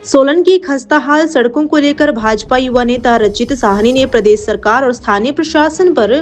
सोलन की खस्ताहाल सड़कों को लेकर भाजपा युवा नेता रचित साहनी ने प्रदेश सरकार और स्थानीय प्रशासन पर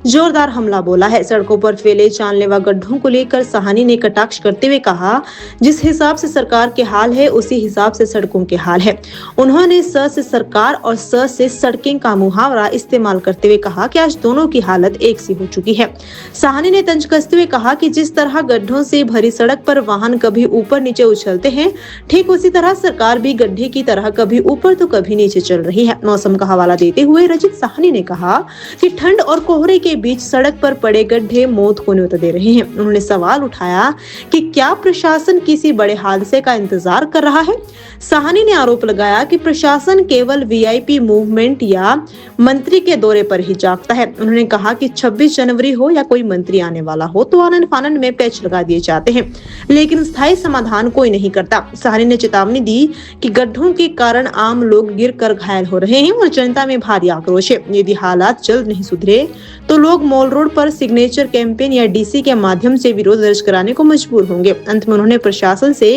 जोरदार हमला बोला है। सड़कों पर फैले जानलेवा गड्ढों को लेकर साहनी ने कटाक्ष करते हुए कहा, जिस हिसाब से सरकार के हाल है उसी हिसाब से सड़कों के हाल है। उन्होंने स से सरकार और स से सड़कें का मुहावरा इस्तेमाल करते हुए कहा कि आज दोनों की हालत एक सी हो चुकी है। साहनी ने तंज कसते हुए कहा कि जिस तरह गड्ढों से भरी सड़क पर वाहन कभी ऊपर नीचे उछलते हैं, ठीक उसी तरह सरकार भी गड्ढे की तरह कभी ऊपर तो कभी नीचे चल रही है। मौसम का हवाला देते हुए रचित साहनी ने कहा कि ठंड और कोहरे के बीच सड़क पर पड़े गड्ढे मौत को न्योता दे रहे हैं। उन्होंने सवाल उठाया कि क्या प्रशासन किसी बड़े हादसे का इंतजार कर रहा है। साहनी ने आरोप लगाया कि प्रशासन केवल वीआईपी मूवमेंट या मंत्री के दौरे पर ही जागता है। उन्होंने कहा कि 26 जनवरी हो या कोई मंत्री आने वाला हो तो आनन फानन में पैच लगा दिए जाते हैं, लेकिन स्थायी समाधान कोई नहीं करता। साहनी ने चेतावनी दी कि गड्ढों के कारण आम लोग गिरकर घायल हो रहे हैं और जनता में भारी आक्रोश है। यदि हालात जल्द नहीं सुधरे तो लोग मॉल रोड पर सिग्नेचर कैंपेन या डीसी के माध्यम से विरोध दर्ज कराने को मजबूर होंगे। अंत में उन्होंने प्रशासन से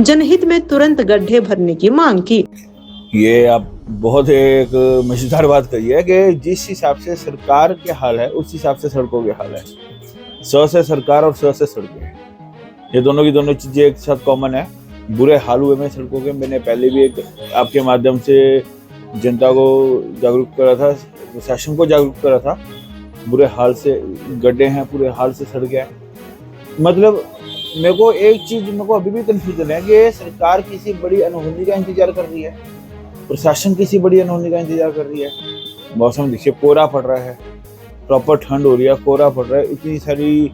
जनहित में तुरंत गड्ढे भरने की मांग की। ये आप बहुत एक मजेदार बात कही है कि जिस हिसाब से सरकार के हाल है उस हिसाब से सड़कों के हाल है। 100 से सरकार और 100 से सड़कें, ये दोनों की दोनों चीजें एक साथ कॉमन है। बुरे हाल हुए में सड़कों के। मैंने पहले भी एक आपके माध्यम से जनता को जागरूक करा था, प्रशासन को जागरूक करा था। बुरे हाल से गड्ढे हैं, बुरे हाल से सड़कें हैं। मतलब मेरे को एक चीज मेरे को अभी भी कंफ्यूजन है कि सरकार किसी बड़ी अनहोनी का इंतजार कर रही है, प्रशासन किसी बड़ी अनहोनी का इंतजार कर रही है। मौसम देखिए, कोहरा पड़ रहा है, प्रॉपर ठंड हो रही है, कोहरा पड़ रहा है, इतनी सारी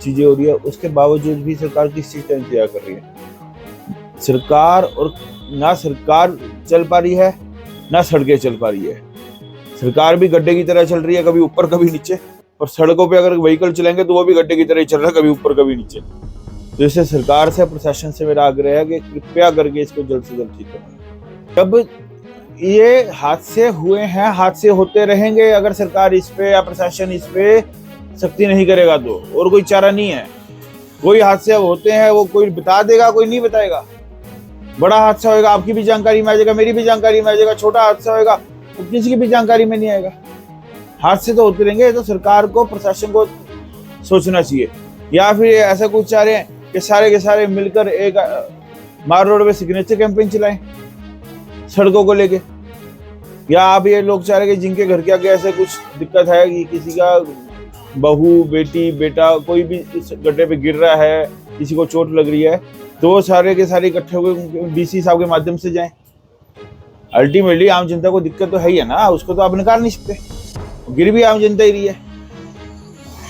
चीजें हो रही है, उसके बावजूद भी सरकार किस चीज का इंतजार कर रही है। सरकार और ना सरकार चल पा रही है ना सड़कें चल पा रही है। सरकार भी गड्ढे की तरह चल रही है, कभी ऊपर कभी नीचे। और सड़कों पे अगर व्हीकल चलेंगे तो वो भी गड्ढे की तरह ही चल रहा है, कभी ऊपर कभी नीचे। तो इससे सरकार से प्रशासन से मेरा आग्रह है कि कृपया करके इसको जल्द से जल्द ठीक करें। अब ये हादसे हुए हैं, हादसे होते रहेंगे अगर सरकार इस पे या प्रशासन इस पे सख्ती नहीं करेगा तो, और कोई चारा नहीं है। कोई हादसे होते हैं वो कोई बता देगा, कोई नहीं बताएगा। बड़ा हादसा होगा आपकी भी जानकारी में आ जाएगा, मेरी भी जानकारी में आ जाएगा। छोटा हादसा होगा तो किसी की भी जानकारी में नहीं आएगा। हादसे तो होते रहेंगे। तो सरकार को, प्रशासन को सोचना चाहिए। या फिर ऐसा कुछ चाह रहे हैं कि सारे के सारे मिलकर एक मार रोड पे सिग्नेचर कैंपेन चलाएं सड़कों को लेके। या आप ये लोग चाह रहे हैं कि जिनके घर के आगे ऐसे कुछ दिक्कत है कि किसी का बहू, बेटी, बेटा कोई भी इस गड्ढे पे गिर रहा है, किसी को चोट लग रही है, तो वो सारे के सारे इकट्ठे होकर डीसी साहब के माध्यम से जाएं। अल्टीमेटली आम जनता को दिक्कत तो है ही है ना, उसको तो आप नकार नहीं सकते। गिर भी आम जनता ही रही है।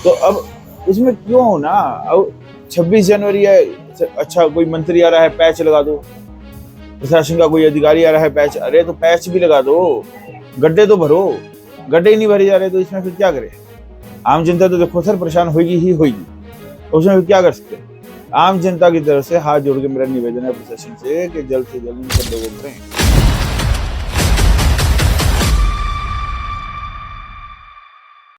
तो अब उसमें क्यों हो ना, अब 26 जनवरी है, अच्छा कोई मंत्री आ रहा है, पैच लगा दो। प्रशासन का कोई अधिकारी आ रहा है, पैच, अरे तो पैच भी लगा दो, गड्ढे तो भरो। गड्ढे ही नहीं भरे जा रहे तो इसमें फिर क्या करे। आम जनता तो देखो सर परेशान होगी ही होगी, उसमें फिर क्या कर सकते। आम जनता की तरफ से हाथ जोड़ के मेरा निवेदन है प्रशासन से कि जल्द से जल्द इन गड्ढों को भरें।